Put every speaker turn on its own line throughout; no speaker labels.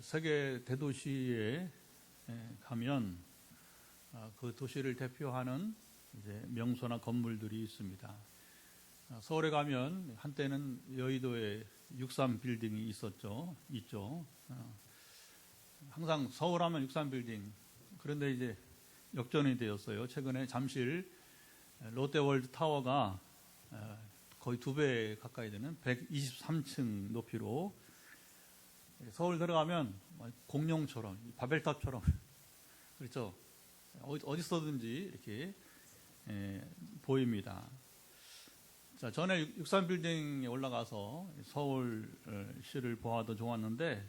세계 대도시에 가면 그 도시를 대표하는 이제 명소나 건물들이 있습니다. 서울에 가면 한때는 여의도에 63빌딩이 있죠. 항상 서울하면 63빌딩. 그런데 이제 역전이 되었어요. 최근에 잠실 롯데월드 타워가 거의 2배 가까이 되는 123층 높이로 서울 들어가면 공룡처럼, 바벨탑처럼, 그렇죠. 어디서든지 이렇게 보입니다. 자, 전에 63빌딩에 올라가서 서울시를 보아도 좋았는데,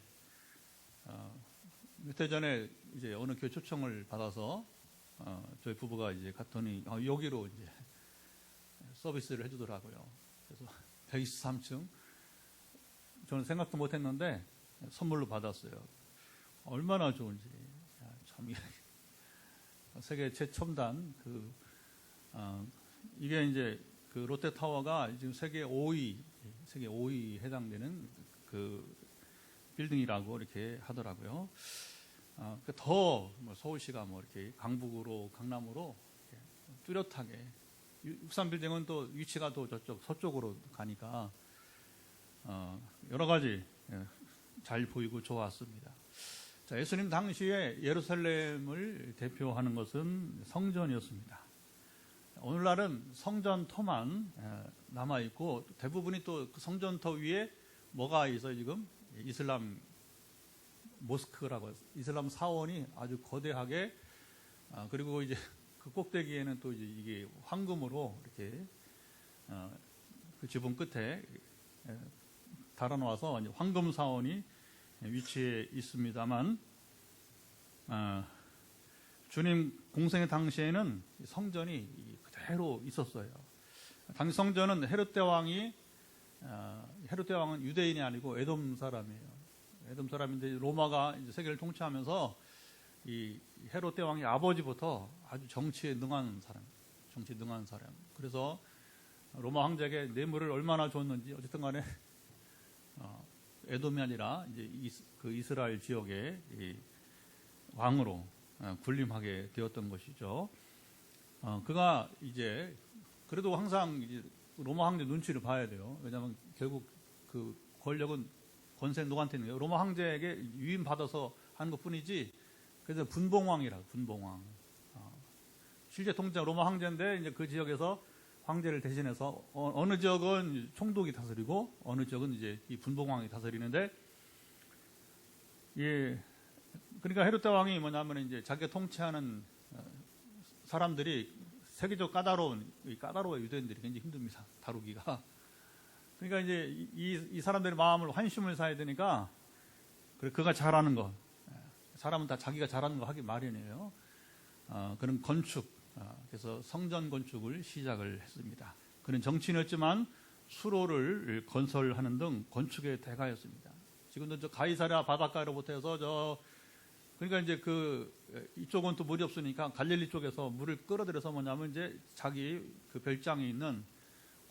몇 해 전에 이제 어느 교회 초청을 받아서 저희 부부가 이제 갔더니 여기로 이제 서비스를 해주더라고요. 그래서 123층 저는 생각도 못했는데 선물로 받았어요. 얼마나 좋은지. 참 세계 최첨단 이게 이제 그 롯데타워가 지금 세계 5위 해당되는 그 빌딩이라고 이렇게 하더라고요. 더 서울시가 이렇게 강북으로 강남으로 뚜렷하게 63빌딩은 또 위치가 또 저쪽 서쪽으로 가니까 여러 가지 잘 보이고 좋았습니다. 자, 예수님 당시에 예루살렘을 대표하는 것은 성전이었습니다. 오늘날은 성전터만 남아있고 대부분이 또 그 성전터 위에 뭐가 있어요? 지금 이슬람 모스크라고 이슬람 사원이 아주 거대하게 그리고 이제 그 꼭대기에는 또 이제 이게 황금으로 이렇게 그 지붕 끝에 달아놓아서 황금 사원이 위치해 있습니다만 주님 공생의 당시에는 성전이 그대로 있었어요. 당시 성전은 헤롯 대왕은 유대인이 아니고 에돔 사람이에요. 에돔 사람인데 로마가 이제 세계를 통치하면서 이 헤롯 대왕의 아버지부터 아주 정치에 능한 사람. 그래서 로마 황제에게 뇌물을 얼마나 줬는지 어쨌든 간에 에돔이 아니라 이제 그 이스라엘 지역의 이 왕으로 군림하게 되었던 것이죠. 그가 이제 그래도 항상 이제 로마 황제 눈치를 봐야 돼요. 왜냐하면 결국 그 권력은 권세 누구한테 있는 거예요? 로마 황제에게 위임 받아서 하는 것뿐이지. 그래서 분봉왕이라고 분봉왕. 실제 통치자 로마 황제인데 이제 그 지역에서 황제를 대신해서 어느 지역은 총독이 다스리고 어느 지역은 이제 이 분봉왕이 다스리는데 그러니까 헤롯 대왕이 뭐냐면 이제 자기가 통치하는 사람들이 세계적 까다로운 유대인들이 굉장히 힘듭니다. 다루기가. 그러니까 이제 이 사람들의 마음을 환심을 사야 되니까 그가 잘하는 거. 사람은 다 자기가 잘하는 거 하기 마련이에요. 그런 건축. 그래서 성전 건축을 시작을 했습니다. 그는 정치인이었지만 수로를 건설하는 등 건축의 대가였습니다. 지금도 저 가이사랴 바닷가로부터 해서 그러니까 이제 이쪽은 또 물이 없으니까 갈릴리 쪽에서 물을 끌어들여서 뭐냐면 이제 자기 그 별장이 있는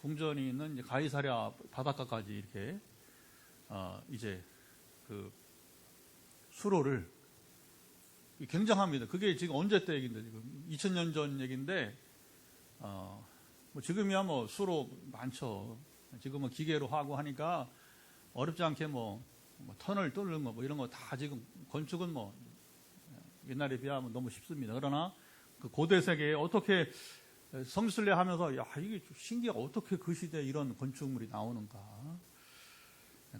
궁전이 있는 이제 가이사랴 바닷가까지 이렇게 이제 그 수로를 굉장합니다. 그게 지금 언제 때 얘기인데 지금 2000년 전 얘기인데 지금이야 수로 많죠. 지금은 기계로 하고 하니까 어렵지 않게 터널 뚫는 거 이런 거 다 지금 건축은 옛날에 비하면 너무 쉽습니다. 그러나 그 고대 세계에 어떻게 성지순례 하면서 이게 신기하다. 어떻게 그 시대에 이런 건축물이 나오는가.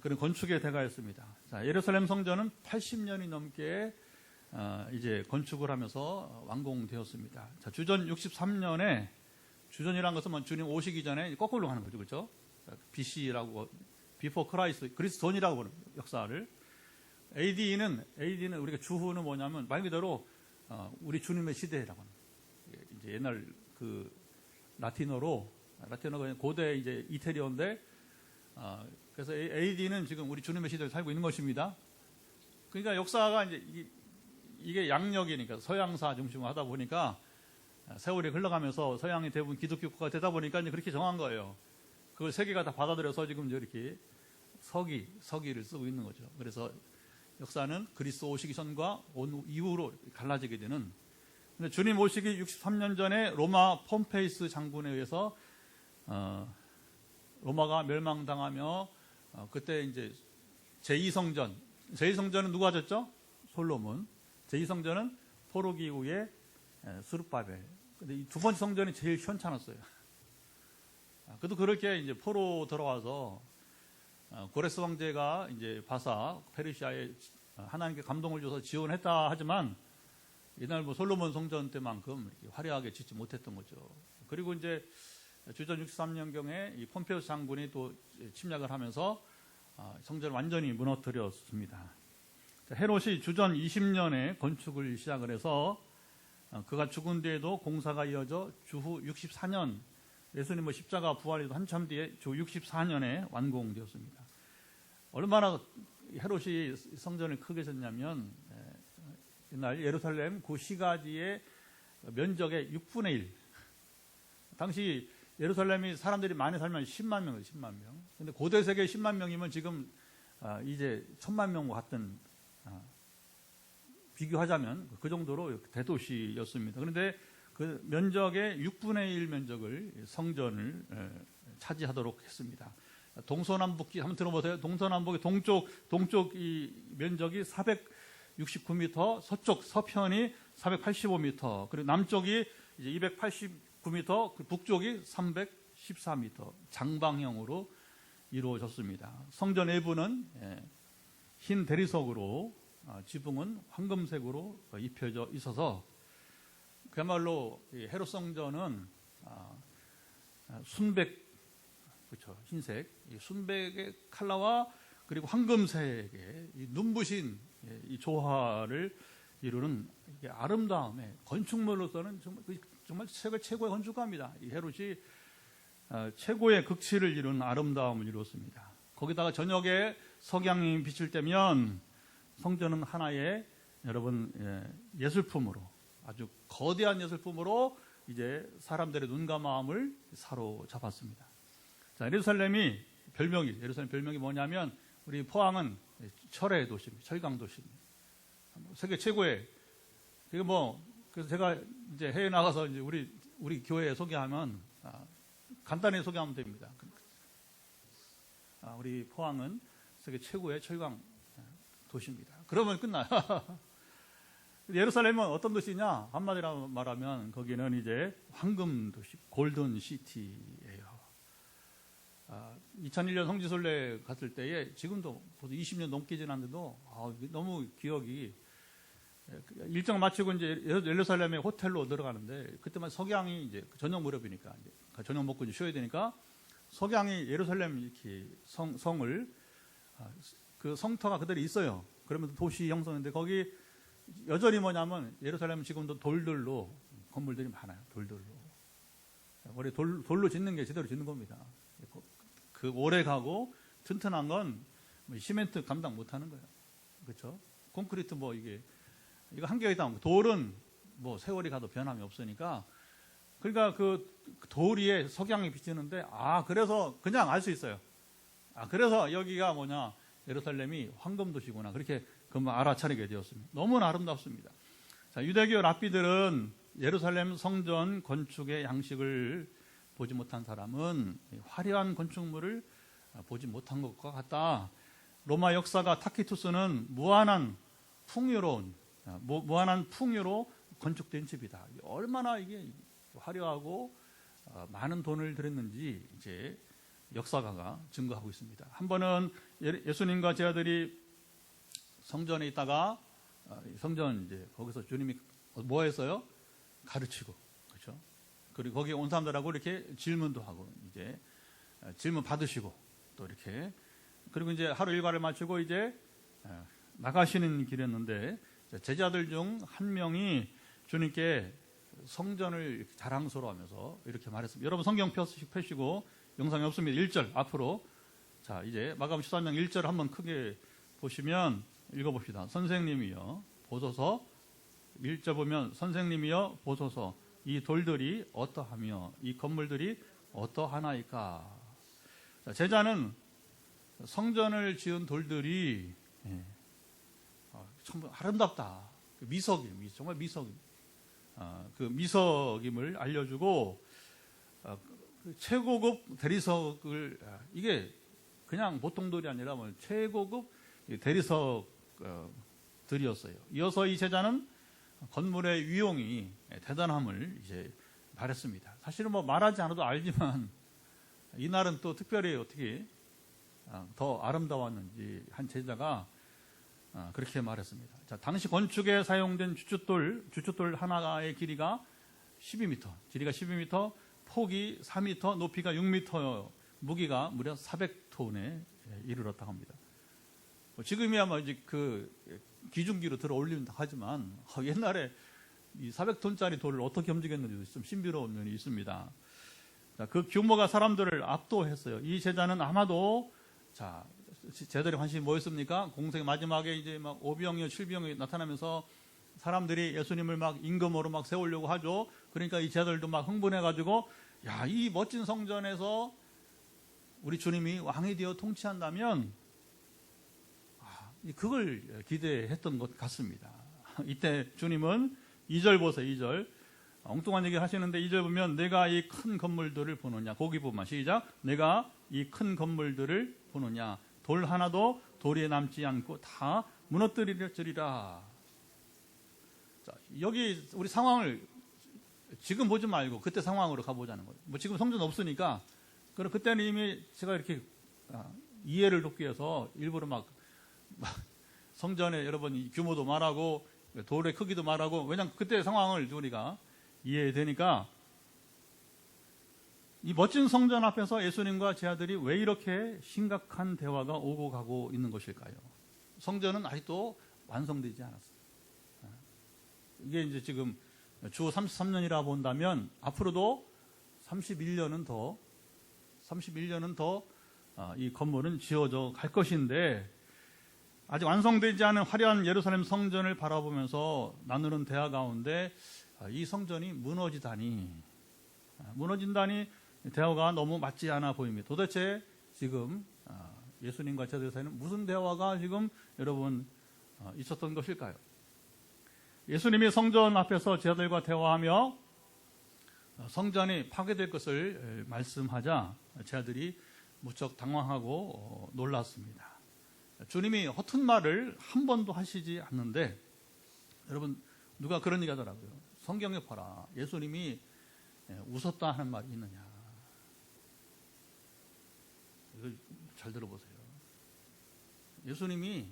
그런 건축의 대가였습니다. 자, 예루살렘 성전은 80년이 넘게 이제 건축을 하면서 완공되었습니다. 자, 주전 63년에 주전이라는 것은 주님 오시기 전에 거꾸로 하는 거죠. 그렇죠? BC라고 비포 크라이스트 그리스도 전이라고 보는 역사를 AD는 우리가 주후는 뭐냐면 말 그대로 우리 주님의 시대라고 하는 이제 옛날 그 라틴어가 고대 이제 이태리어인데 그래서 AD는 지금 우리 주님의 시대를 살고 있는 것입니다. 그러니까 역사가 이제 이게 양력이니까 서양사 중심으로 하다 보니까 세월이 흘러가면서 서양이 대부분 기독교 국가가 되다 보니까 이제 그렇게 정한 거예요. 그걸 세계가 다 받아들여서 지금 이렇게 서기를 쓰고 있는 거죠. 그래서 역사는 그리스도 오시기 전과 온 이후로 갈라지게 되는. 근데 주님 오시기 63년 전에 로마 폼페이스 장군에 의해서 로마가 멸망당하며 그때 이제 제2성전은 누가 졌죠? 솔로몬. 제2성전은 포로기 이후에 스룹바벨. 근데 이 두 번째 성전이 제일 시원찮았어요. 그래도 그렇게 이제 포로 들어와서 고레스 황제가 이제 바사 페르시아에 하나님께 감동을 줘서 지원했다 하지만 옛날 뭐 솔로몬 성전 때만큼 이렇게 화려하게 짓지 못했던 거죠. 그리고 이제 주전 63년경에 이 폼페이오스 장군이 또 침략을 하면서 성전을 완전히 무너뜨렸습니다. 헤롯이 주전 20년에 건축을 시작을 해서 그가 죽은 뒤에도 공사가 이어져 주후 64년 예수님의 십자가 부활에도 한참 뒤에 주 64년에 완공되었습니다. 얼마나 헤롯이 성전을 크게 짓냐면 옛날 예루살렘 그 시가지의 면적의 6분의 1. 당시 예루살렘이 사람들이 많이 살면 10만 명이에요. 10만 명. 근데 고대 세계 10만 명이면 지금 이제 1000만 명과 같은 비교하자면 그 정도로 대도시였습니다. 그런데 그 면적의 6분의 1 면적을 성전을 차지하도록 했습니다. 동서남북이 한번 들어보세요. 동서남북의 동쪽 이 면적이 469m, 서편이 485m, 그리고 남쪽이 이제 289m, 북쪽이 314m 장방형으로 이루어졌습니다. 성전 내부는 흰 대리석으로 지붕은 황금색으로 입혀져 있어서 그야말로 헤롯 성전은 순백, 그렇죠, 흰색, 순백의 컬러와 그리고 황금색의 이 눈부신 이 조화를 이루는 아름다움의 건축물로서는 정말 세계 최고의 건축가입니다. 이 헤롯이 최고의 극치를 이룬 아름다움을 이루었습니다. 거기다가 저녁에 석양이 비칠 때면 성전은 하나의 여러분 예술품으로, 아주 거대한 예술품으로 이제 사람들의 눈과 마음을 사로잡았습니다. 자, 예루살렘 별명이 뭐냐면 우리 포항은 철의 도시입니다. 철강 도시입니다. 세계 최고의. 그래서 제가 이제 해외 나가서 이제 우리 교회 소개하면 간단히 소개하면 됩니다. 우리 포항은 세계 최고의 철강 도시입니다. 그러면 끝나요. 예루살렘은 어떤 도시냐? 한마디로 말하면 거기는 이제 황금 도시, 골든 시티예요. 2001년 성지순례 갔을 때에 지금도 벌써 20년 넘게 지났는데도 너무 기억이, 일정 마치고 이제 예루살렘의 호텔로 들어가는데 그때만 석양이 이제 저녁 무렵이니까 이제 저녁 먹고 이제 쉬어야 되니까 석양이 예루살렘 이렇게 성을 그 성터가 그대로 있어요. 그러면서 도시 형성인데 거기 여전히 뭐냐면 예루살렘은 지금도 돌들로 건물들이 많아요. 돌들로. 원래 돌로 짓는 게 제대로 짓는 겁니다. 그 오래 가고 튼튼한 건 시멘트 감당 못 하는 거예요. 그렇죠? 콘크리트 이거 한계가 있다. 돌은 세월이 가도 변함이 없으니까, 그러니까 그 돌 위에 석양이 비치는데 그래서 그냥 알 수 있어요. 그래서 여기가 예루살렘이 황금 도시구나. 그렇게 금방 알아차리게 되었습니다. 너무나 아름답습니다. 자, 유대교 랍비들은 예루살렘 성전 건축의 양식을 보지 못한 사람은 화려한 건축물을 보지 못한 것과 같다. 로마 역사가 타키투스는 무한한 풍요로 건축된 집이다. 얼마나 이게 화려하고 많은 돈을 들였는지 이제 역사가가 증거하고 있습니다. 한 번은 예수님과 제 아들이 성전에 있다가 성전 이제 거기서 주님이 뭐 했어요? 가르치고, 그렇죠? 그리고 거기에 온 사람들하고 이렇게 질문도 하고 이제 질문 받으시고 또 이렇게, 그리고 이제 하루 일과를 마치고 이제 나가시는 길이었는데 제자들 중 한 명이 주님께 성전을 자랑스러워하면서 이렇게 말했습니다. 여러분 성경 펴시고, 영상이 없습니다. 1절 앞으로. 자, 이제 마가복음 13장 1절 한번 크게 보시면 읽어봅시다. 선생님이여 보소서. 1절 보면 선생님이여 보소서. 이 돌들이 어떠하며 이 건물들이 어떠하나이까. 자, 제자는 성전을 지은 돌들이 참 아름답다. 그 미석임, 정말 미석임. 그 미석임을 알려주고 그 최고급 대리석을 이게 그냥 보통 돌이 아니라 뭐 최고급 대리석들이었어요. 이어서 이 제자는 건물의 위용이 대단함을 이제 말했습니다. 사실은 뭐 말하지 않아도 알지만 이날은 또 특별히 어떻게 더 아름다웠는지 한 제자가 그렇게 말했습니다. 자, 당시 건축에 사용된 주춧돌 하나의 길이가 12m, 길이가 12m, 폭이 4m, 높이가 6m, 무게가 무려 400톤에 이르렀다고 합니다. 지금이야 뭐 이제 그 기중기로 들어 올린다 하지만 옛날에 이 400톤짜리 돌을 어떻게 움직였는지 좀 신비로운 면이 있습니다. 자, 그 규모가 사람들을 압도했어요. 이 제자는 아마도 자, 제자들의 관심이 뭐였습니까? 공생의 마지막에 이제 막 오병이어 칠병이 나타나면서 사람들이 예수님을 막 임금으로 막 세우려고 하죠. 그러니까 이 제자들도 막 흥분해가지고 야, 이 멋진 성전에서 우리 주님이 왕이 되어 통치한다면 그걸 기대했던 것 같습니다. 이때 주님은 2절 보세요. 2절 엉뚱한 얘기 하시는데 2절 보면 내가 이 큰 건물들을 보느냐. 거기 보면 시작. 내가 이 큰 건물들을 보느냐. 돌 하나도 돌에 남지 않고 다 무너뜨리리라. 자, 여기 우리 상황을 지금 보지 말고 그때 상황으로 가보자는 거예요. 뭐 지금 성전 없으니까 그럼 그때는 이미 제가 이렇게 이해를 돕기 위해서 일부러 막 성전에 여러분 규모도 말하고 돌의 크기도 말하고 왜냐하면 그때 상황을 우리가 이해되니까 이 멋진 성전 앞에서 예수님과 제자들이 왜 이렇게 심각한 대화가 오고 가고 있는 것일까요? 성전은 아직도 완성되지 않았어요. 이게 이제 지금 주 33년이라 본다면 앞으로도 31년은 더 이 건물은 지어져 갈 것인데 아직 완성되지 않은 화려한 예루살렘 성전을 바라보면서 나누는 대화 가운데 이 성전이 무너진다니 대화가 너무 맞지 않아 보입니다. 도대체 지금 예수님과 제자들 사이는 무슨 대화가 지금 여러분 있었던 것일까요? 예수님이 성전 앞에서 제자들과 대화하며 성전이 파괴될 것을 말씀하자 제자들이 무척 당황하고 놀랐습니다. 주님이 허튼 말을 한 번도 하시지 않는데 여러분 누가 그런 얘기 하더라고요. 성경에 봐라. 예수님이 웃었다 하는 말이 있느냐. 이걸 잘 들어보세요. 예수님이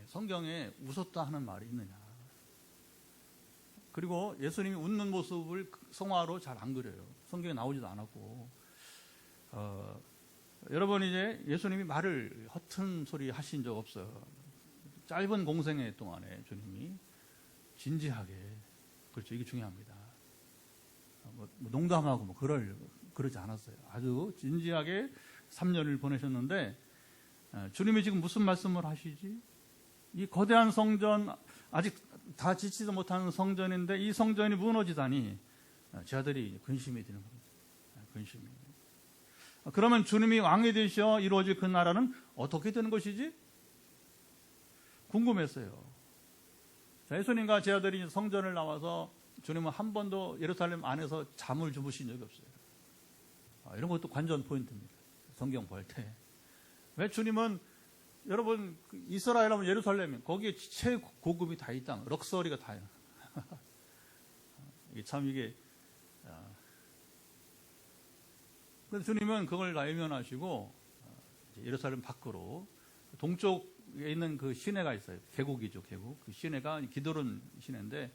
성경에 웃었다 하는 말이 있느냐. 그리고 예수님이 웃는 모습을 성화로 잘 안 그려요. 성경에 나오지도 않았고 여러분 이제 예수님이 말을 허튼 소리 하신 적 없어요. 짧은 공생애 동안에 주님이 진지하게 그렇죠. 이게 중요합니다. 뭐 농담하고 뭐 그러지 않았어요. 아주 진지하게 3년을 보내셨는데 주님이 지금 무슨 말씀을 하시지? 이 거대한 성전 아직 다 짓지도 못한 성전인데 이 성전이 무너지다니 제자들이 근심이 되는 겁니다. 근심이. 그러면 주님이 왕이 되셔 이루어질 그 나라는 어떻게 되는 것이지? 궁금했어요. 자, 예수님과 제자들이 성전을 나와서 주님은 한 번도 예루살렘 안에서 잠을 주무신 적이 없어요. 이런 것도 관전 포인트입니다. 성경 볼 때. 왜 주님은 여러분 이스라엘 하면 예루살렘 거기에 최고급이 다 있다. 럭셔리가 다 참 이게 그래서 주님은 그걸 다 외면하시고 예루살렘 밖으로 동쪽에 있는 그 시내가 있어요. 계곡이죠, 계곡. 그 시내가 기드론 시내인데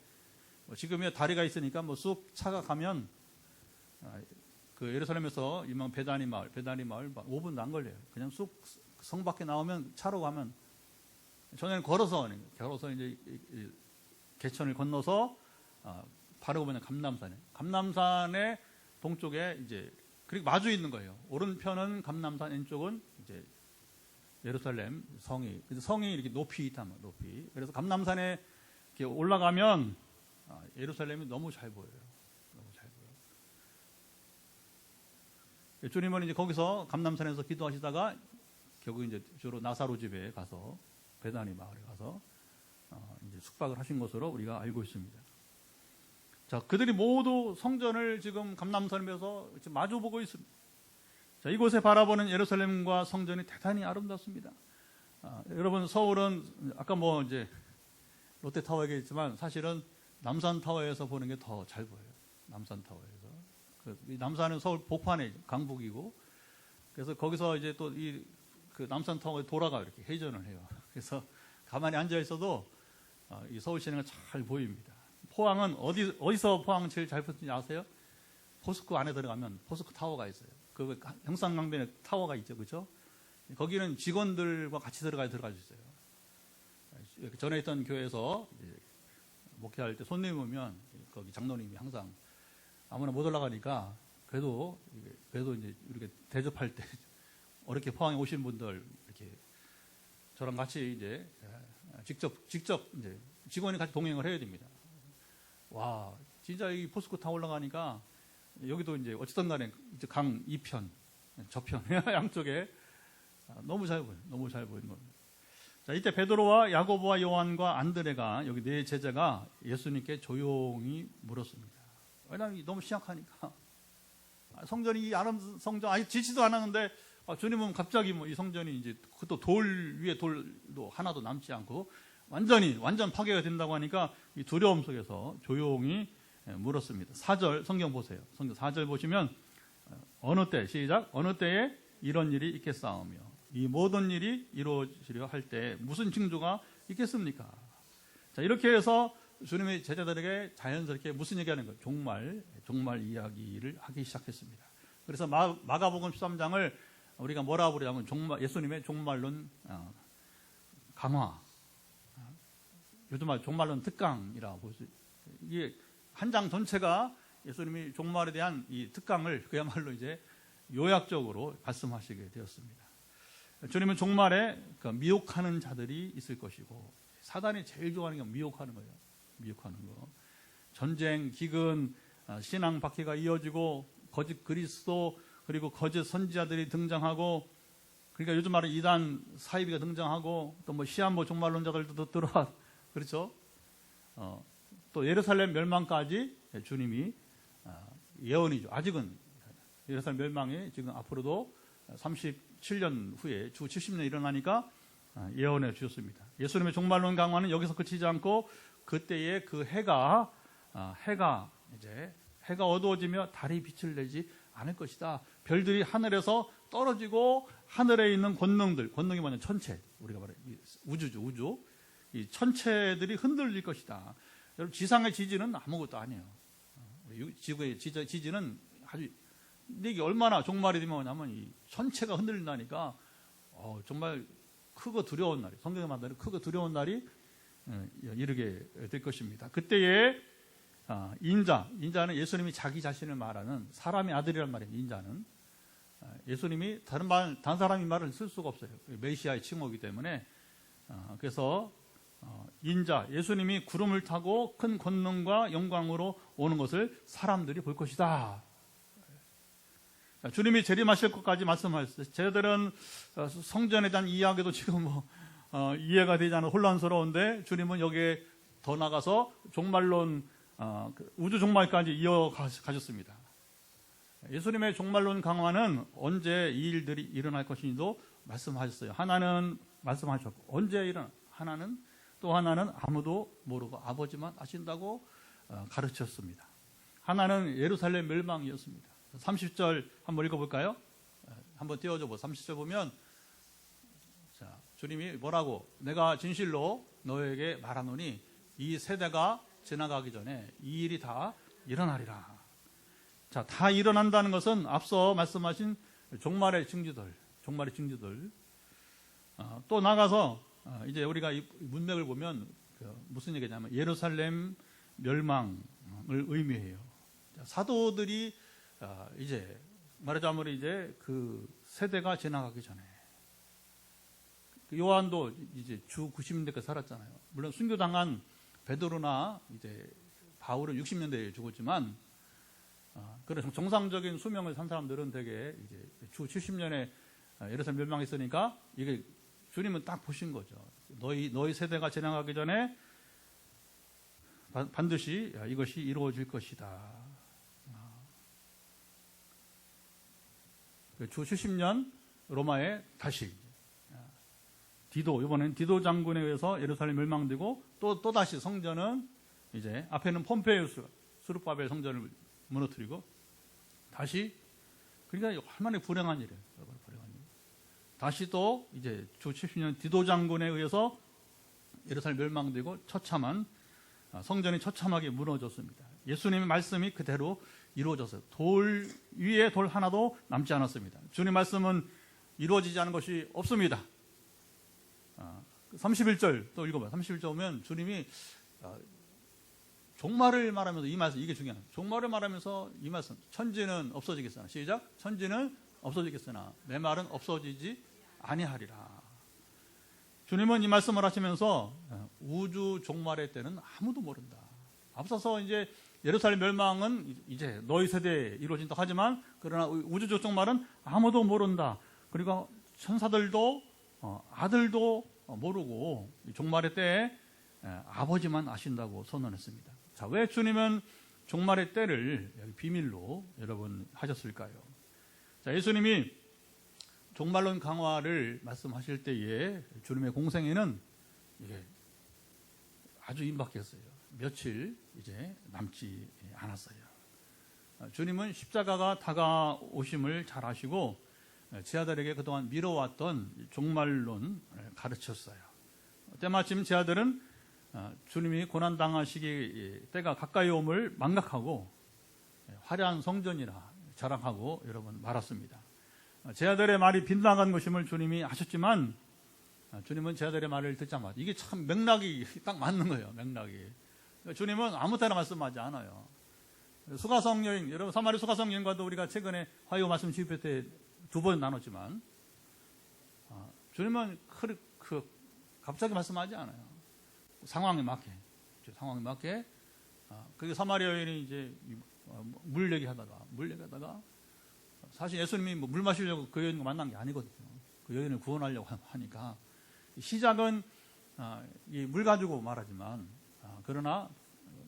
지금이야 다리가 있으니까 뭐 쑥 차가 가면 그 예루살렘에서 유명 베다니 마을 5분도 안 걸려요. 그냥 쑥 성 밖에 나오면 차로 가면 전에는 걸어서 이제 개천을 건너서 바로 보면 감남산의 동쪽에 이제 그리고 마주 있는 거예요. 오른편은 감남산, 왼쪽은 이제 예루살렘 성이. 그래서 성이 이렇게 높이 있단 말이에요. 높이. 그래서 감남산에 이렇게 올라가면 예루살렘이 너무 잘 보여요. 너무 잘 보여요. 주님은 이제 거기서 감남산에서 기도하시다가 결국 이제 주로 나사로 집에 가서 베다니 마을에 가서 숙박을 하신 것으로 우리가 알고 있습니다. 자, 그들이 모두 성전을 지금 감람산에서 마주보고 있습니다. 자, 이곳에 바라보는 예루살렘과 성전이 대단히 아름답습니다. 여러분, 서울은 아까 뭐 이제 롯데타워 얘기했지만 사실은 남산타워에서 보는 게 더 잘 보여요. 남산타워에서. 이 남산은 서울 복판에 강북이고, 그래서 거기서 이제 또 그 남산타워에 돌아가 이렇게 회전을 해요. 그래서 가만히 앉아 있어도 이 서울 시내가 잘 보입니다. 포항은 어디서 포항 제일 잘 보이는지 아세요? 포스코 안에 들어가면 포스코 타워가 있어요. 그 형산강변에 타워가 있죠, 그렇죠? 거기는 직원들과 같이 들어갈 수 있어요. 전에 있던 교회에서 목회할 때 손님 오면 거기 장로님이 항상 아무나 못 올라가니까 그래도 이제 이렇게 대접할 때 어렵게 포항에 오신 분들 이렇게 저랑 같이 이제 직접 이제 직원이 같이 동행을 해야 됩니다. 와, 진짜 이 포스코 타워 올라가니까 여기도 이제 어쨌든 간에 이제 강 2편, 저편 양쪽에 너무 잘 보여요. 너무 잘 보이는 겁니다. 자, 이때 베드로와 야고보와 요한과 안드레가 여기 네 제자가 예수님께 조용히 물었습니다. 왜냐하면 너무 심각하니까. 성전이 성전 아직 지지도 않았는데 주님은 갑자기 뭐 이 성전이 이제 그것도 돌 위에 돌도 하나도 남지 않고 완전 파괴가 된다고 하니까 이 두려움 속에서 조용히 물었습니다. 4절 성경 보세요. 성경 4절 보시면 어느 때 시작 어느 때에 이런 일이 있겠사오며 이 모든 일이 이루어지려 할 때 무슨 징조가 있겠습니까? 자, 이렇게 해서 주님의 제자들에게 자연스럽게 무슨 얘기하는 거예요? 종말 이야기를 하기 시작했습니다. 그래서 마가복음 13장을 우리가 뭐라고 부르냐면 예수님의 종말론 강화, 요즘 말 종말론 특강이라고 볼 수 있어요. 이게 한 장 전체가 예수님이 종말에 대한 이 특강을 그야말로 이제 요약적으로 말씀하시게 되었습니다. 주님은 종말에 미혹하는 자들이 있을 것이고, 사단이 제일 좋아하는 게 미혹하는 거예요. 미혹하는 거. 전쟁, 기근, 신앙 박해가 이어지고 거짓 그리스도 그리고 거짓 선지자들이 등장하고, 그러니까 요즘 말은 이단 사이비가 등장하고 또 뭐 시한부 종말론자들도 들어와, 그렇죠? 또 예루살렘 멸망까지 주님이 예언이죠. 아직은 예루살렘 멸망이 지금 앞으로도 37년 후에 주 70년 일어나니까 예언해 주셨습니다. 예수님의 종말론 강화는 여기서 그치지 않고 그때에 그 해가 어두워지며 달이 빛을 내지 않을 것이다. 별들이 하늘에서 떨어지고 하늘에 있는 권능이 뭐냐, 천체, 우리가 말해 우주죠, 우주. 이 천체들이 흔들릴 것이다. 여러분, 지상의 지진은 아무것도 아니에요. 지구의 지진은 아주, 근데 이게 얼마나 종말이 되면 뭐냐면 이 천체가 흔들린다니까 정말 크고 두려운 날이, 성경에 말하는 크고 두려운 날이 이르게 될 것입니다. 그때에 인자는 예수님이 자기 자신을 말하는 사람의 아들이란 말이에요. 인자는 예수님이 다른 사람의 말을 쓸 수가 없어요. 메시아의 칭호이기 때문에. 그래서 인자, 예수님이 구름을 타고 큰 권능과 영광으로 오는 것을 사람들이 볼 것이다. 주님이 재림하실 것까지 말씀하셨어요. 제자들은 성전에 대한 이야기도 지금 이해가 되지 않아 혼란스러운데, 주님은 여기에 더 나가서 종말론, 우주 종말까지 이어가셨습니다. 예수님의 종말론 강화는 언제 이 일들이 일어날 것인지도 말씀하셨어요. 하나는 말씀하셨고, 언제 또 하나는 아무도 모르고 아버지만 아신다고 가르쳤습니다. 하나는 예루살렘 멸망이었습니다. 30절 한번 읽어볼까요? 한번 띄워줘 보세요. 30절 보면, 자, 주님이 뭐라고? 내가 진실로 너에게 말하노니 이 세대가 지나가기 전에 이 일이 다 일어나리라. 자, 다 일어난다는 것은 앞서 말씀하신 종말의 징조들. 또 나가서 이제 우리가 이 문맥을 보면 무슨 얘기냐면 예루살렘 멸망을 의미해요. 사도들이 이제 말하자면 이제 그 세대가 지나가기 전에, 요한도 이제 주 90년대까지 살았잖아요. 물론 순교당한 베드로나 이제 바울은 60년대에 죽었지만, 그래서 정상적인 수명을 산 사람들은 되게 이제 주 70년에 예루살렘 멸망했으니까 이게 주님은 딱 보신 거죠. 너희 세대가 지나가기 전에 반드시 이것이 이루어질 것이다. 주 70년 로마에 다시 이번엔 디도 장군에 의해서 예루살렘 멸망되고 또 다시 성전은 이제 앞에는 폼페이우스 수르바벨 성전을 무너뜨리고 다시 그러니까 얼마나 불행한 일이에요. 불행한 일. 다시 또 이제 주 70년 디도 장군에 의해서 예루살렘 멸망되고 성전이 처참하게 무너졌습니다. 예수님의 말씀이 그대로 이루어졌어요. 돌 위에 돌 하나도 남지 않았습니다. 주님 말씀은 이루어지지 않은 것이 없습니다. 31절 또 읽어봐요. 31절 보면 주님이 종말을 말하면서 이 말씀, 이게 중요해요. 종말을 말하면서 이 말씀, 천지는 없어지겠으나, 시작, 천지는 없어지겠으나 내 말은 없어지지 아니하리라. 주님은 이 말씀을 하시면서 우주 종말의 때는 아무도 모른다. 앞서서 이제 예루살렘 멸망은 이제 너희 세대에 이루어진다 하지만 그러나 우주적 종말은 아무도 모른다. 그리고 천사들도 아들도 모르고 종말의 때에 아버지만 아신다고 선언했습니다. 자, 왜 주님은 종말의 때를 비밀로 여러분 하셨을까요? 자, 예수님이 종말론 강화를 말씀하실 때에 주님의 공생애는 이게 아주 임박했어요. 며칠 이제 남지 않았어요. 주님은 십자가가 다가오심을 잘 아시고 제 아들에게 그동안 미뤄왔던 종말론을 가르쳤어요. 때마침 제 아들은 주님이 고난당하시기 때가 가까이 옴을 망각하고 화려한 성전이라 자랑하고 여러분 말았습니다. 제 아들의 말이 빗나간 것임을 주님이 아셨지만 주님은 제 아들의 말을 듣자마자 이게 참 맥락이 딱 맞는 거예요. 맥락이. 주님은 아무 때나 말씀하지 않아요. 수가성 여인, 여러분 사마리 수가성 여인과도 우리가 최근에 화요 말씀 집회 때 2번 나눴지만 주님은 갑자기 말씀하지 않아요. 상황에 맞게 그게 사마리 여인이 이제 물 얘기하다가 사실 예수님이 물 마시려고 그 여인과 만난 게 아니거든요. 그 여인을 구원하려고 하니까 시작은 이 물 가지고 말하지만 그러나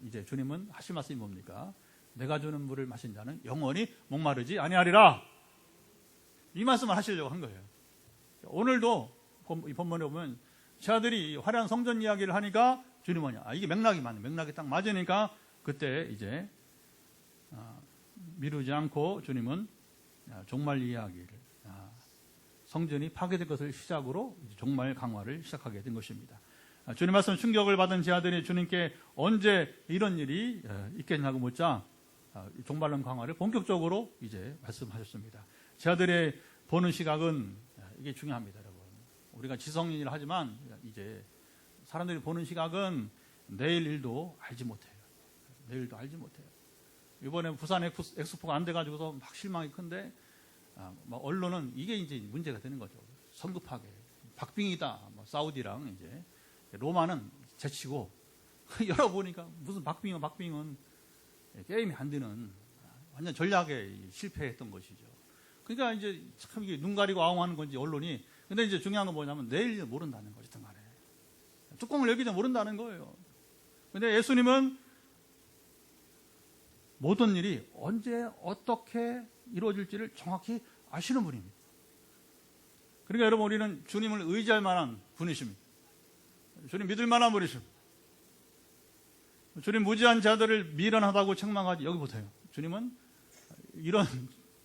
이제 주님은 하실 말씀이 뭡니까? 내가 주는 물을 마신 자는 영원히 목마르지 아니하리라. 이 말씀을 하시려고 한 거예요. 오늘도 이 본문에 보면 제 아들이 화려한 성전 이야기를 하니까 주님은 이게 맥락이 맞네. 맥락이 딱 맞으니까 그때 이제 미루지 않고 주님은 종말 이야기를 성전이 파괴될 것을 시작으로 종말 강화를 시작하게 된 것입니다. 주님 말씀 충격을 받은 제 아들이 주님께 언제 이런 일이 있겠냐고 묻자 종말론 강화를 본격적으로 이제 말씀하셨습니다. 제 아들의 보는 시각은 이게 중요합니다, 여러분. 우리가 지성인이라 하지만 이제 사람들이 보는 시각은 내일 일도 알지 못해요. 내일도 알지 못해요. 이번에 부산 엑스포가 안 돼가지고서 막 실망이 큰데 언론은 이게 이제 문제가 되는 거죠. 성급하게 박빙이다. 사우디랑 이제 로마는 제치고 열어보니까 무슨 박빙은 게임이 안 되는 완전 전략에 실패했던 것이죠. 그러니까 이제 참 이게 눈 가리고 아웅하는 건지 언론이. 근데 이제 중요한 건 뭐냐면 내일 모른다는 거죠. 간에 뚜껑을 열기 전 모른다는 거예요. 근데 예수님은 모든 일이 언제 어떻게 이루어질지를 정확히 아시는 분입니다. 그러니까 여러분 우리는 주님을 의지할 만한 분이십니다. 주님 믿을 만한 분이십니다. 주님 무지한 자들을 미련하다고 책망하지. 여기 보세요. 주님은 이런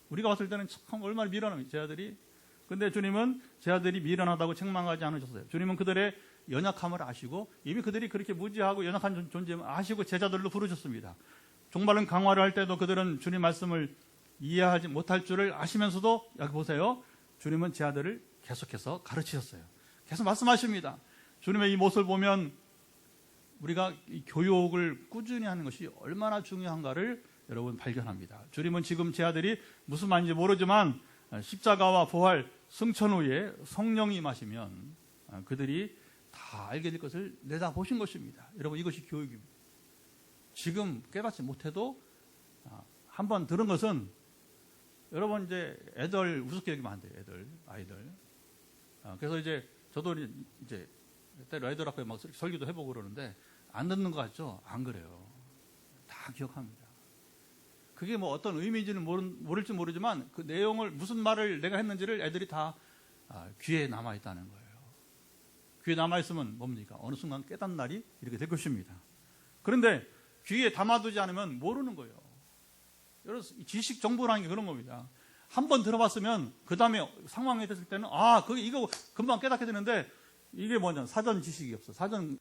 우리가 봤을 때는 참 얼마나 미련합니다. 제 아들이. 근데 주님은 제 아들이 미련하다고 책망하지 않으셨어요. 주님은 그들의 연약함을 아시고 이미 그들이 그렇게 무지하고 연약한 존재를 아시고 제자들로 부르셨습니다. 종말론 강화를 할 때도 그들은 주님 말씀을 이해하지 못할 줄을 아시면서도 여기 보세요. 주님은 제 아들을 계속해서 가르치셨어요. 계속 말씀하십니다. 주님의 이 모습을 보면 우리가 이 교육을 꾸준히 하는 것이 얼마나 중요한가를 여러분 발견합니다. 주님은 지금 제 아들이 무슨 말인지 모르지만 십자가와 부활, 승천 후에 성령이 임하시면 그들이 다 알게 될 것을 내다보신 것입니다. 여러분 이것이 교육입니다. 지금 깨닫지 못해도 한번 들은 것은 여러분 이제 애들 우습게 여기면 안 돼요. 아이들. 그래서 이제 저도 이제 때로 애들 앞에 막 설교도 해보고 그러는데 안 듣는 것 같죠? 안 그래요. 다 기억합니다. 그게 뭐 어떤 의미인지는 모를지 모르지만 그 내용을 무슨 말을 내가 했는지를 애들이 다 귀에 남아있다는 거예요. 귀에 남아있으면 뭡니까? 어느 순간 깨닫는 날이 이렇게 될 것입니다. 그런데 귀에 담아두지 않으면 모르는 거예요. 여러분, 지식 정보라는 게 그런 겁니다. 한 번 들어봤으면 그 다음에 상황이 됐을 때는 이거 금방 깨닫게 되는데 이게 뭐냐? 사전 지식이 없어. 사전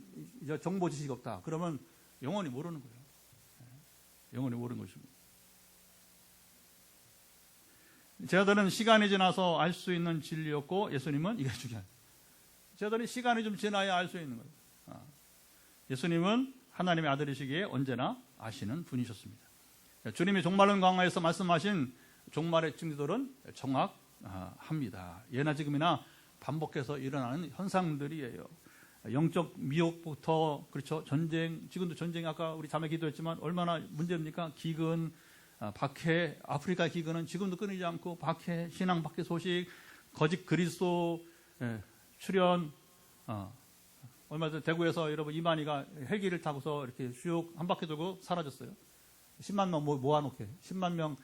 정보 지식이 없다. 그러면 영원히 모르는 거예요. 영원히 모르는 것입니다. 제자들은 시간이 지나서 알 수 있는 진리였고 예수님은 이게 중요해요. 제자들은 시간이 좀 지나야 알 수 있는 거예요. 예수님은 하나님의 아들이시기에 언제나 아시는 분이셨습니다. 주님이 종말론 강화에서 말씀하신 종말의 징조들은 정확합니다. 예나 지금이나 반복해서 일어나는 현상들이에요. 영적 미혹부터 그렇죠. 전쟁, 지금도 전쟁이 아까 우리 자매 기도했지만 얼마나 문제입니까? 기근, 박해, 아프리카 기근은 지금도 끊이지 않고 박해, 신앙 박해 소식, 거짓 그리스도 출현. 얼마 전 대구에서 여러분 이만희가 헬기를 타고서 이렇게 쭉 한 바퀴 돌고 사라졌어요. 10만 명 모아놓게 10만 명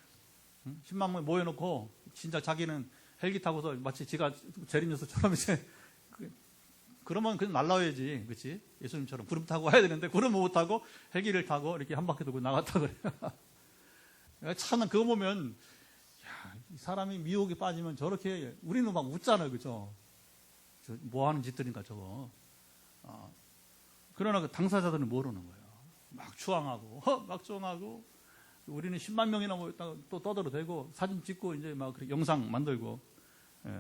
모여놓고 진짜 자기는 헬기 타고서 마치 지가 제리뉴스처럼 이제 그러면 그냥 날라와야지, 그렇지? 예수님처럼 구름 타고 와야 되는데 구름 못 타고 헬기를 타고 이렇게 한 바퀴 돌고 나갔다 그래요. 참 그거 보면 이 사람이 미혹에 빠지면 저렇게 우리는 막 웃잖아요, 그렇죠? 뭐 하는 짓들인가 저거. 그러나 그 당사자들은 모르는 거예요. 막 추앙하고 우리는 10만 명이나 모였다가 또 떠들어대고 사진 찍고 이제 막 영상 만들고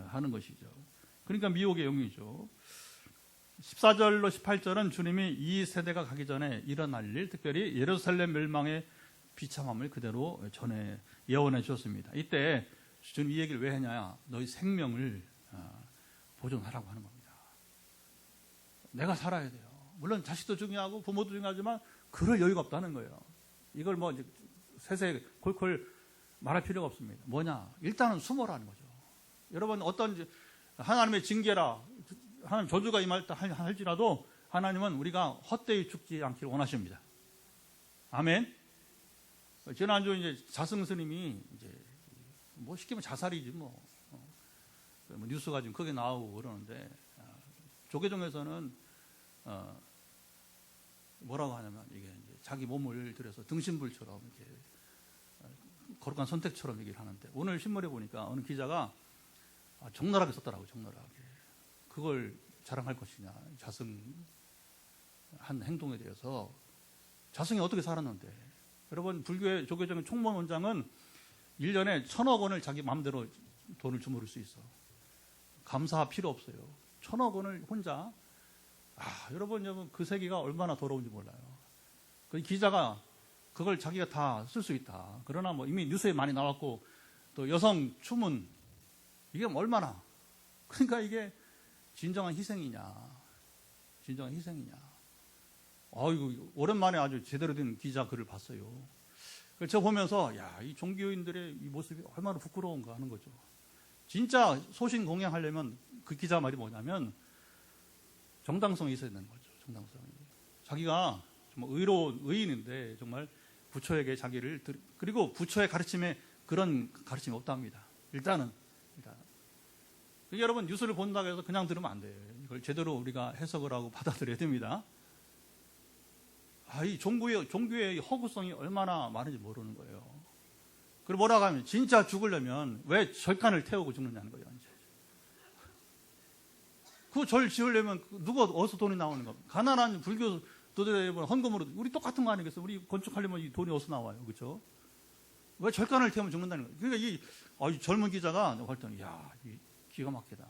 하는 것이죠. 그러니까 미혹의 영이죠. 14절로 18절은 주님이 이 세대가 가기 전에 일어날 일, 특별히 예루살렘 멸망의 비참함을 그대로 예언해 주셨습니다. 이때 주님 이 얘기를 왜 했냐? 너희 생명을 보존하라고 하는 겁니다. 내가 살아야 돼요. 물론 자식도 중요하고 부모도 중요하지만 그럴 여유가 없다는 거예요. 이걸 뭐 이제 세세 콜콜 말할 필요가 없습니다. 뭐냐? 일단은 숨어라는 거죠. 여러분 어떤 하나님의 징계라 하나님 저주가 임할 때 할지라도 하나님은 우리가 헛되이 죽지 않기를 원하십니다. 아멘. 지난주 이제 자승 스님이 이제 뭐 시키면 자살이지 뭐 뉴스가 지금 크게 나오고 그러는데 조계종에서는 뭐라고 하냐면 이게 이제 자기 몸을 들여서 등신불처럼 이렇게 거룩한 선택처럼 얘기를 하는데 오늘 신문에 보니까 어느 기자가 적나라하게 썼더라고요. 적나라하게. 그걸 자랑할 것이냐. 자승 한 행동에 대해서 자승이 어떻게 살았는데 여러분 불교의 조계종의 총무원장은 1년에 1,000억 원을 자기 마음대로 돈을 주무를 수 있어. 감사 필요 없어요. 1,000억 원을 혼자 여러분 그 세계가 얼마나 더러운지 몰라요. 그 기자가 그걸 자기가 다 쓸 수 있다. 그러나 뭐 이미 뉴스에 많이 나왔고 또 여성 추문 이게 얼마나 그러니까 이게 진정한 희생이냐. 이거 오랜만에 아주 제대로 된 기자 글을 봤어요. 저 보면서 이 종교인들의 이 모습이 얼마나 부끄러운가 하는 거죠. 진짜 소신 공양하려면 그 기자 말이 뭐냐면 정당성이 있어야 되는 거죠. 정당성이. 자기가 정말 의로운 의인인데 정말 부처에게 자기를 그리고 부처의 가르침에 그런 가르침이 없답니다. 일단은 여러분 뉴스를 본다고 해서 그냥 들으면 안 돼요. 이걸 제대로 우리가 해석을 하고 받아들여야 됩니다. 이 종교의 허구성이 얼마나 많은지 모르는 거예요. 그리고 뭐라고 하면 진짜 죽으려면 왜 절간을 태우고 죽느냐는 거예요. 그 절 지으려면 누가 어디서 돈이 나오는 겁니까? 가난한 불교도들의 헌금으로 우리 똑같은 거 아니겠어요? 우리 건축하려면 이 돈이 어디서 나와요? 그렇죠? 왜 절간을 태우면 죽는다는 거예요? 그러니까 이 젊은 기자가 봤더니 기가 막히다.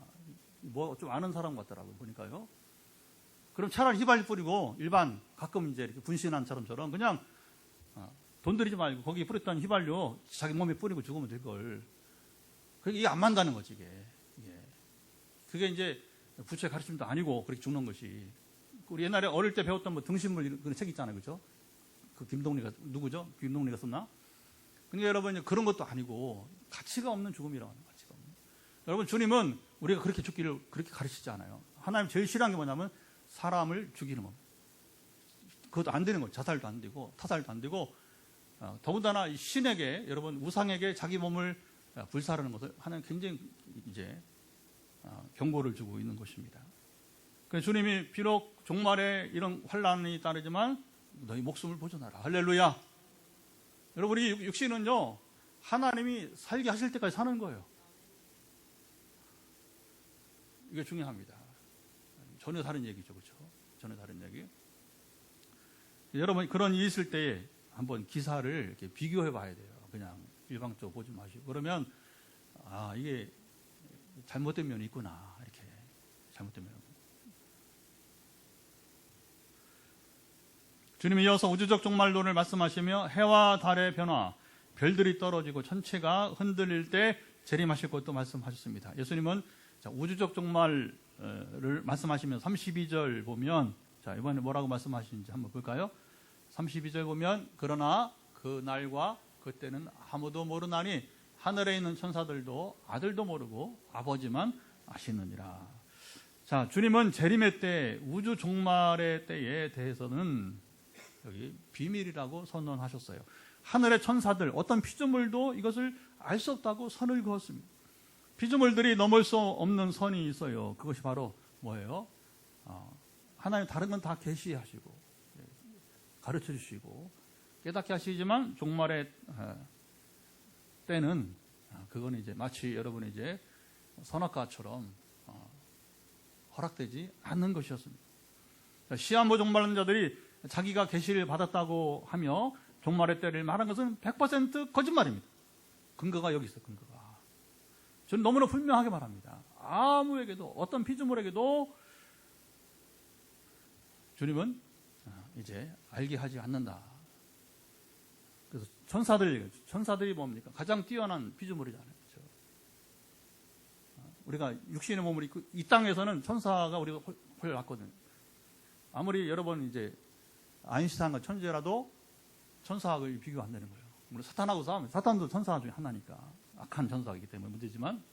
뭐 좀 아는 사람 같더라고요. 보니까요. 그럼 차라리 휘발유 뿌리고 일반 가끔 이제 이렇게 분신한처럼처럼 그냥 돈 들이지 말고 거기 뿌렸던 휘발유 자기 몸에 뿌리고 죽으면 될 걸. 그게 이게 안 맞다는 거지 이게. 그게 이제 부처의 가르침도 아니고 그렇게 죽는 것이. 우리 옛날에 어릴 때 배웠던 뭐 등신물 그런 책 있잖아요, 그렇죠? 그 김동리가 누구죠? 김동리가 썼나? 그러니까 여러분 이제 그런 것도 아니고 가치가 없는 죽음이라고 하는 가치가 없는. 여러분 주님은 우리가 그렇게 죽기를 그렇게 가르치지 않아요. 하나님 제일 싫어하는 게 뭐냐면 사람을 죽이는 겁니다. 그것도 안 되는 거예요. 자살도 안 되고 타살도 안 되고 더군다나 신에게 여러분 우상에게 자기 몸을 불사르는 것을 하는 굉장히 이제 경고를 주고 있는 것입니다. 그래서 주님이 비록 종말에 이런 환란이 따르지만 너희 목숨을 보존하라. 할렐루야. 여러분 이 육신은요 하나님이 살게 하실 때까지 사는 거예요. 이게 중요합니다. 전혀 다른 얘기죠, 그렇죠? 전혀 다른 얘기. 여러분 그런 일이 있을 때에 한번 기사를 이렇게 비교해 봐야 돼요. 그냥 일방적으로 보지 마시고 그러면 이게 잘못된 면이 있구나 이렇게 잘못된 면. 주님이 이어서 우주적 종말론을 말씀하시며 해와 달의 변화, 별들이 떨어지고 천체가 흔들릴 때 재림하실 것도 말씀하셨습니다. 예수님은 우주적 종말을 말씀하시면 32절 보면 이번에 뭐라고 말씀하시는지 한번 볼까요? 32절 보면 그러나 그 날과 그때는 아무도 모르나니 하늘에 있는 천사들도 아들도 모르고 아버지만 아시느니라. 자, 주님은 재림의 때 우주 종말의 때에 대해서는 여기 비밀이라고 선언하셨어요. 하늘의 천사들 어떤 피조물도 이것을 알 수 없다고 선을 그었습니다. 피조물들이 넘을 수 없는 선이 있어요. 그것이 바로 뭐예요? 하나님 다른 건 다 계시하시고 가르쳐 주시고 깨닫게 하시지만 종말의 때는 그건 이제 마치 여러분이 이제 선악과처럼 허락되지 않는 것이었습니다. 시한부 종말론 자들이 자기가 계시를 받았다고 하며 종말의 때를 말한 것은 100% 거짓말입니다. 근거가 여기 있어요. 근거가. 저는 너무나 분명하게 말합니다. 아무에게도 어떤 피조물에게도 주님은 이제 알게 하지 않는다. 그래서 천사들이 뭡니까? 가장 뛰어난 피조물이잖아요. 그렇죠? 우리가 육신의 몸을 입고 이 땅에서는 천사가 우리가 훨씬 낫거든요. 아무리 여러분 이제 아인슈타인과 천재라도 천사하고 비교 안 되는 거예요. 물론 사탄하고 싸우면 사탄도 천사 중에 하나니까 악한 천사이기 때문에 문제지만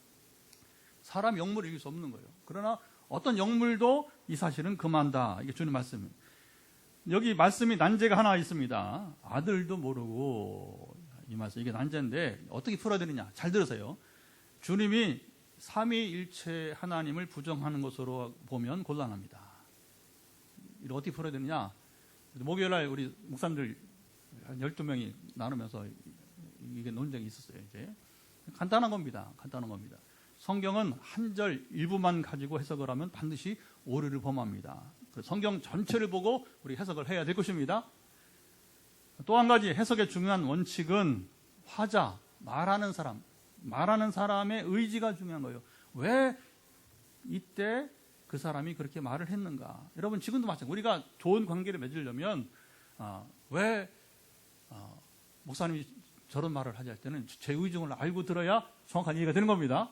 사람 영물을 이길 수 없는 거예요. 그러나 어떤 영물도 이 사실은 금한다. 이게 주님 말씀입니다. 여기 말씀이 난제가 하나 있습니다. 아들도 모르고 이 말씀 이게 난제인데 어떻게 풀어야 되느냐? 잘 들으세요. 주님이 삼위일체 하나님을 부정하는 것으로 보면 곤란합니다. 이걸 어떻게 풀어야 되느냐? 목요일날 우리 목사님들 한 12명이 나누면서 이게 논쟁이 있었어요. 이제 간단한 겁니다. 간단한 겁니다. 성경은 한 절 일부만 가지고 해석을 하면 반드시 오류를 범합니다. 성경 전체를 보고 우리 해석을 해야 될 것입니다. 또 한 가지 해석의 중요한 원칙은 화자, 말하는 사람의 의지가 중요한 거예요. 왜 이때 그 사람이 그렇게 말을 했는가? 여러분 지금도 마찬가지. 우리가 좋은 관계를 맺으려면 왜 목사님이 저런 말을 하지 할 때는 제 의중을 알고 들어야 정확한 이해가 되는 겁니다.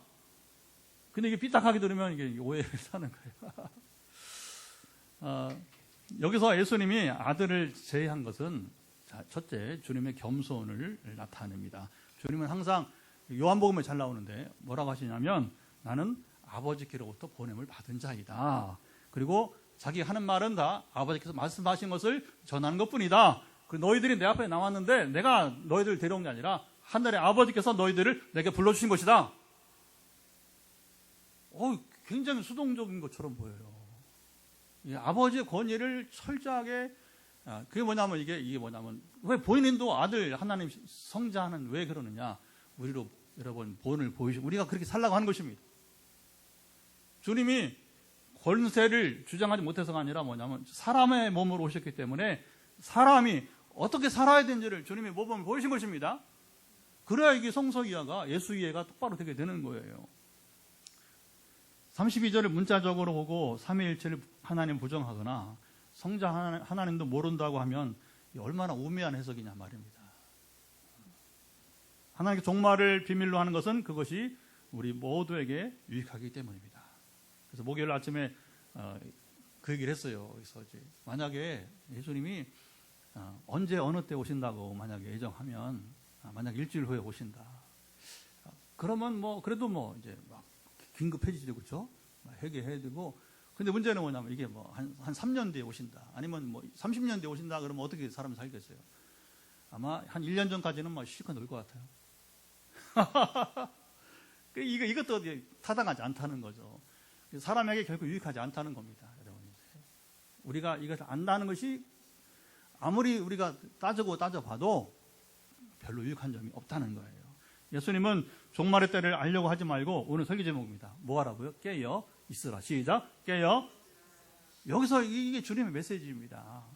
근데 이게 삐딱하게 들으면 이게 오해를 사는 거예요. 여기서 예수님이 아들을 제외한 것은 첫째 주님의 겸손을 나타냅니다. 주님은 항상 요한복음에 잘 나오는데 뭐라고 하시냐면 나는 아버지께로부터 보냄을 받은 자이다. 그리고 자기 하는 말은 다 아버지께서 말씀하신 것을 전하는 것뿐이다. 그리고 너희들이 내 앞에 나왔는데 내가 너희들을 데려온 게 아니라 하늘의 아버지께서 너희들을 내게 불러주신 것이다. 굉장히 수동적인 것처럼 보여요. 아버지의 권위를 철저하게 그게 뭐냐면 이게 뭐냐면 왜 본인도 아들 하나님 성자는 왜 그러느냐? 우리로 여러분 본을 보이시고 우리가 그렇게 살라고 하는 것입니다. 주님이 권세를 주장하지 못해서가 아니라 뭐냐면 사람의 몸으로 오셨기 때문에 사람이 어떻게 살아야 되는지를 주님이 모범을 보이신 것입니다. 그래야 이게 성서 이해가 예수 이해가 똑바로 되게 되는 거예요. 32절을 문자적으로 보고 삼위일체를 하나님 부정하거나 성자 하나님도 모른다고 하면 얼마나 우매한 해석이냐 말입니다. 하나님께 종말을 비밀로 하는 것은 그것이 우리 모두에게 유익하기 때문입니다. 그래서 목요일 아침에 그 얘기를 했어요. 그래서 이제 만약에 예수님이 언제 어느 때 오신다고 만약에 예정하면 만약 일주일 후에 오신다. 그러면 그래도 이제 막 긴급해지죠, 그렇죠? 회개해야 되고 근데 문제는 뭐냐면 이게 뭐 한 3년 뒤에 오신다. 아니면 뭐 30년 뒤에 오신다. 그러면 어떻게 사람이 살겠어요? 아마 한 1년 전까지는 막 실컷 놀 것 같아요. 이것도 타당하지 않다는 거죠. 사람에게 결국 유익하지 않다는 겁니다. 여러분. 우리가 이것을 안다는 것이 아무리 우리가 따져봐도 별로 유익한 점이 없다는 거예요. 예수님은 종말의 때를 알려고 하지 말고 오늘 설교 제목입니다. 뭐 하라고요? 깨어 있으라. 시작. 깨어. 여기서 이게 주님의 메시지입니다.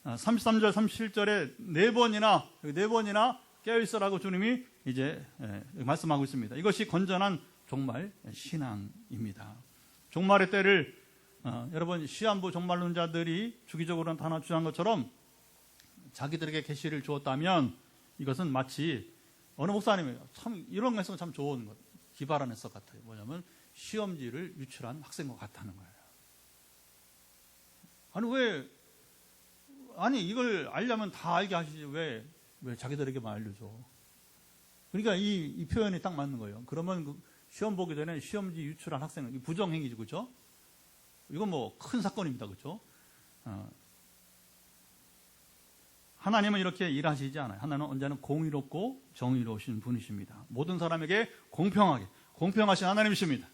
33절, 37절에 네 번이나 깨어 있으라고 주님이 이제 말씀하고 있습니다. 이것이 건전한 종말 신앙입니다. 종말의 때를 여러분 시한부 종말론자들이 주기적으로 하나 주장한 것처럼 자기들에게 계시를 주었다면 이것은 마치 어느 목사님이 참 이런 해석 참 좋은 것, 기발한 해석 같아요. 뭐냐면 시험지를 유출한 학생과 같다는 거예요. 아니 이걸 알려면 다 알게 하시지 왜 자기들에게만 알려줘? 그러니까 이 표현이 딱 맞는 거예요. 그러면 그 시험 보기 전에 시험지 유출한 학생은 부정행위죠, 그렇죠? 이건 뭐 큰 사건입니다, 그렇죠? 하나님은 이렇게 일하시지 않아요. 하나님은 언제나 공의롭고 정의로우신 분이십니다. 모든 사람에게 공평하신 하나님이십니다.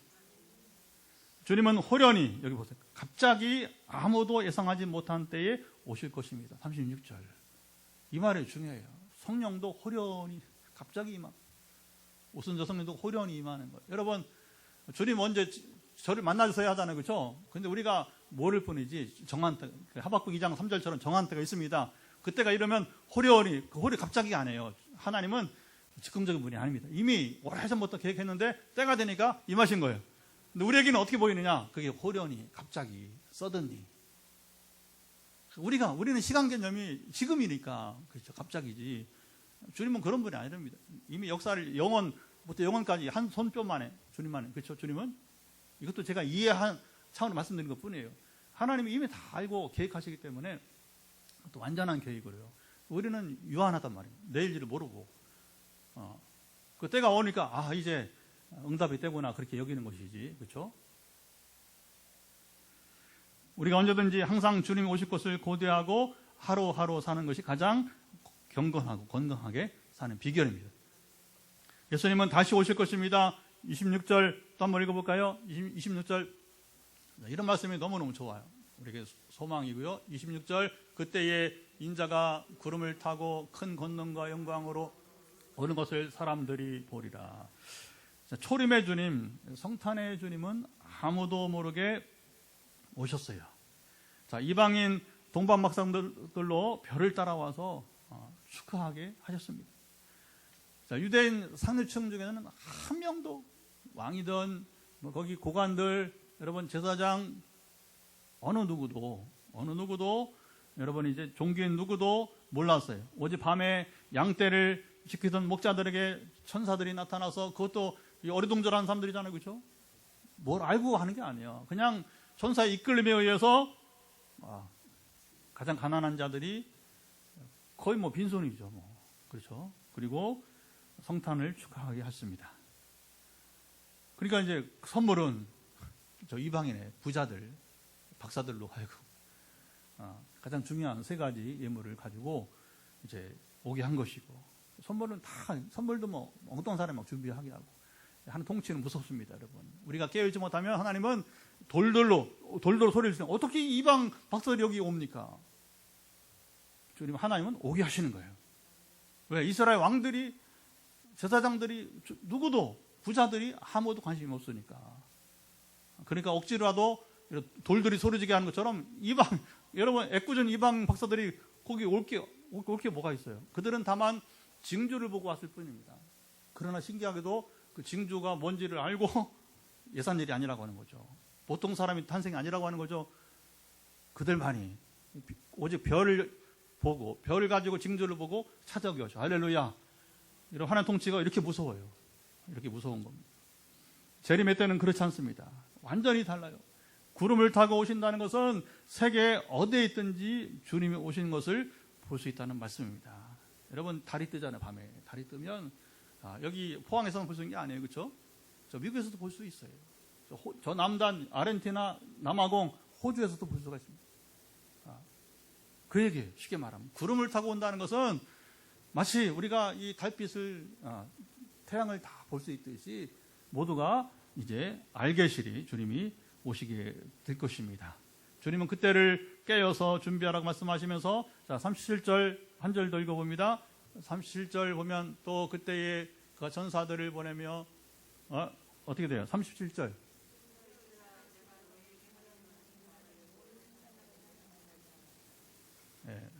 주님은 호련히, 여기 보세요. 갑자기 아무도 예상하지 못한 때에 오실 것입니다. 36절. 이 말이 중요해요. 성령도 호련히, 갑자기 오순절 성령도 호련히 임하는 거예요. 여러분, 주님 언제 저를 만나주셔야 하잖아요. 그렇죠? 근데 우리가 모를 뿐이지, 정한 때, 하박국 2장 3절처럼 정한 때가 있습니다. 그때가 이러면 호련히, 갑자기 안 해요. 하나님은 즉흥적인 분이 아닙니다. 이미 오래전부터 계획했는데 때가 되니까 임하신 거예요. 근데 우리에게는 어떻게 보이느냐? 그게 호련히, 갑자기, 서든리. 우리는 시간 개념이 지금이니까, 그렇죠. 갑자기지. 주님은 그런 분이 아닙니다. 이미 역사를 영원부터 영원까지 한 손뼉 만에, 주님만에. 그렇죠. 주님은 이것도 제가 이해한 차원으로 말씀드린 것 뿐이에요. 하나님이 이미 다 알고 계획하시기 때문에 또 완전한 계획으로요. 우리는 유한하단 말이에요. 내일지를 모르고. 그 때가 오니까, 이제 응답이 때구나. 그렇게 여기는 것이지. 그렇죠? 우리가 언제든지 항상 주님이 오실 것을 고대하고 하루하루 사는 것이 가장 경건하고 건강하게 사는 비결입니다. 예수님은 다시 오실 것입니다. 26절 또 한번 읽어볼까요? 26절 이런 말씀이 너무너무 좋아요. 우리에게 소망이고요. 26절 그때에 인자가 구름을 타고 큰 권능과 영광으로 오는 것을 사람들이 보리라. 초림의 주님, 성탄의 주님은 아무도 모르게 오셨어요. 자, 이방인 동방 박사들로 별을 따라와서 축하하게 하셨습니다. 자, 유대인 상류층 중에는 한 명도 왕이든 거기 고관들, 여러분 제사장 어느 누구도 여러분 이제 종교인 누구도 몰랐어요. 오직 밤에 양떼를 지키던 목자들에게 천사들이 나타나서 그것도 어리둥절한 사람들이잖아요, 그렇죠? 뭘 알고 하는 게 아니에요. 그냥 천사의 이끌림에 의해서 가장 가난한 자들이 거의 빈손이죠, 그렇죠? 그리고 성탄을 축하하게 했습니다. 그러니까 이제 선물은 저 이방인의 부자들, 박사들로 하여금 가장 중요한 세 가지 예물을 가지고 이제 오게 한 것이고, 선물도 엉뚱한 사람이 막 준비하게 하고 하는 통치는 무섭습니다, 여러분. 우리가 깨어있지 못하면 하나님은 돌돌로 소리를 지르면 어떻게 이방 박사들이 여기 옵니까? 주님 하나님은 오게 하시는 거예요. 왜? 이스라엘 왕들이, 제사장들이, 누구도, 부자들이 아무도 관심이 없으니까. 그러니까 억지로라도 돌들이 소리지게 하는 것처럼 여러분 애꿎은 이방 박사들이 거기 올 게 뭐가 있어요? 그들은 다만 징조를 보고 왔을 뿐입니다. 그러나 신기하게도 그 징조가 뭔지를 알고 예산일이 아니라고 하는 거죠. 보통 사람이 탄생이 아니라고 하는 거죠. 그들만이 오직 별을 가지고 징조를 보고 찾아오게 하죠. 할렐루야. 이런 하나님 통치가 이렇게 무서워요. 이렇게 무서운 겁니다. 재림의 때는 그렇지 않습니다. 완전히 달라요. 구름을 타고 오신다는 것은 세계 어디에 있든지 주님이 오신 것을 볼 수 있다는 말씀입니다. 여러분 달이 뜨잖아요. 밤에 달이 뜨면 여기 포항에서만 볼 수 있는 게 아니에요, 그렇죠? 저 미국에서도 볼 수 있어요. 저 남단 아르헨티나, 남아공, 호주에서도 볼 수가 있습니다. 그 얘기예요. 쉽게 말하면 구름을 타고 온다는 것은 마치 우리가 이 달빛을 태양을 다 볼 수 있듯이 모두가 이제 알게 시리 주님이 오시게 될 것입니다. 주님은 그때를 깨어서 준비하라고 말씀하시면서 자 37절 한 절 더 읽어봅니다. 37절 보면 또 그때의 그 전사들을 보내며 어떻게 돼요? 37절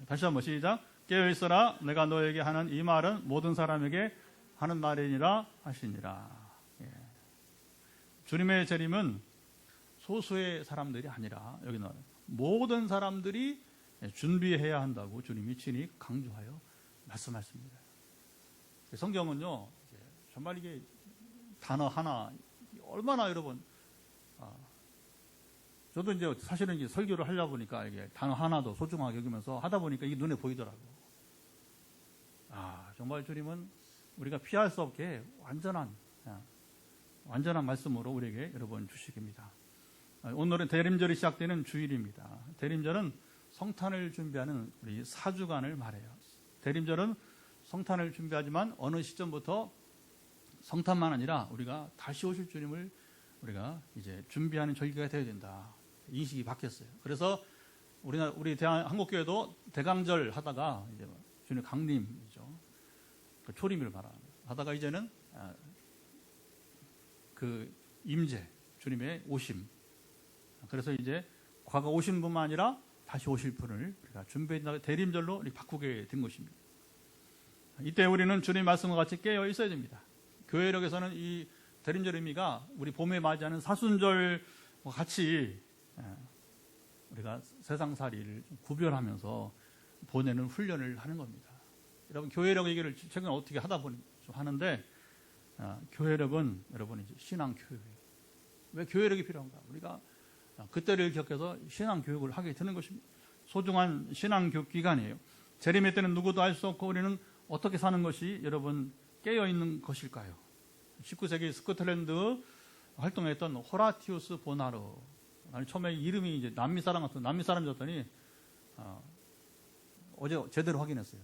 다시 한번 시작. 깨어있어라. 내가 너에게 하는 이 말은 모든 사람에게 하는 말이니라 하시니라. 주님의 재림은 소수의 사람들이 아니라 여기는 모든 사람들이 준비해야 한다고 주님이 친히 강조하여 말씀하십니다. 성경은요, 정말 이게 단어 하나 얼마나 여러분, 저도 이제 사실은 이제 설교를 하려고 보니까 이게 단어 하나도 소중하게 여기면서 하다 보니까 이게 눈에 보이더라고요. 정말 주님은 우리가 피할 수 없게 완전한 말씀으로 우리에게 여러분 주시깁니다. 오늘은 대림절이 시작되는 주일입니다. 대림절은 성탄을 준비하는 우리 4주간을 말해요. 대림절은 성탄을 준비하지만 어느 시점부터 성탄만 아니라 우리가 다시 오실 주님을 우리가 이제 준비하는 절기가 되어야 된다. 인식이 바뀌었어요. 그래서 우리 한국교회도 대강절 하다가 이제 주님 강림이죠. 그 초림을 말합니다. 하다가 이제는 그 임재 주님의 오심. 그래서 이제 과거 오신 분만 아니라 다시 오실 분을 우리가 준비한다. 대림절로 바꾸게 된 것입니다. 이때 우리는 주님 말씀과 같이 깨어 있어야 됩니다. 교회력에서는 이 대림절 의미가 우리 봄에 맞이하는 사순절과 같이 우리가 세상살이를 구별하면서 보내는 훈련을 하는 겁니다. 여러분 교회력 얘기를 최근에 어떻게 하다 보니 좀 하는데 교회력은 여러분 이제 신앙 교육. 왜 교회력이 필요한가? 우리가 그때를 기억해서 신앙 교육을 하게 되는 것입니다. 소중한 신앙 교육 기간이에요. 재림의 때는 누구도 알 수 없고 우리는 어떻게 사는 것이 여러분 깨어 있는 것일까요? 19세기 스코틀랜드 활동했던 호라티우스 보나르. 처음에 이름이 이제 남미 사람 같은 남미 사람이었더니 어제 제대로 확인했어요.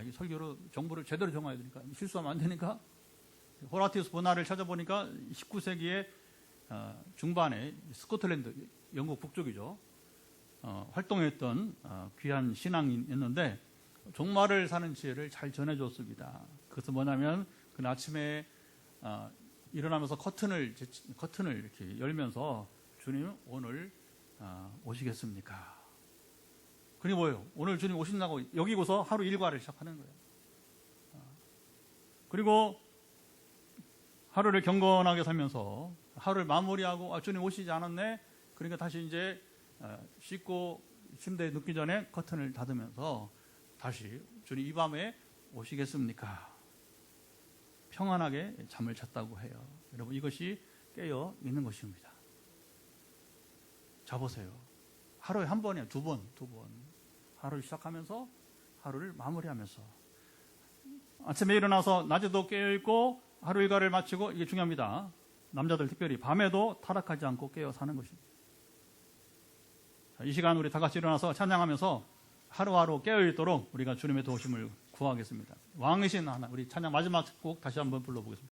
이 설교로 정보를 제대로 정해야 되니까 실수하면 안 되니까 호라티우스 보나르를 찾아보니까 19세기의 중반에 스코틀랜드 영국 북쪽이죠. 활동했던 귀한 신앙인이었는데 종말을 사는 지혜를 잘 전해줬습니다. 그것은 뭐냐면 그 아침에 일어나면서 커튼을 이렇게 열면서 주님 오늘 오시겠습니까? 그게 뭐예요? 오늘 주님 오신다고 여기고서 하루 일과를 시작하는 거예요. 그리고 하루를 경건하게 살면서 하루를 마무리하고 주님 오시지 않았네. 그러니까 다시 이제 씻고 침대에 눕기 전에 커튼을 닫으면서 다시 주님 이 밤에 오시겠습니까? 평안하게 잠을 잤다고 해요. 여러분 이것이 깨어 있는 것입니다. 자보세요. 하루에 한 번이에요. 두 번. 하루를 시작하면서 하루를 마무리하면서 아침에 일어나서 낮에도 깨어있고 하루 일과를 마치고 이게 중요합니다. 남자들 특별히 밤에도 타락하지 않고 깨어 사는 것입니다. 이 시간 우리 다 같이 일어나서 찬양하면서 하루하루 깨어있도록 우리가 주님의 도우심을 구하겠습니다. 왕이신 하나 우리 찬양 마지막 곡 다시 한번 불러보겠습니다.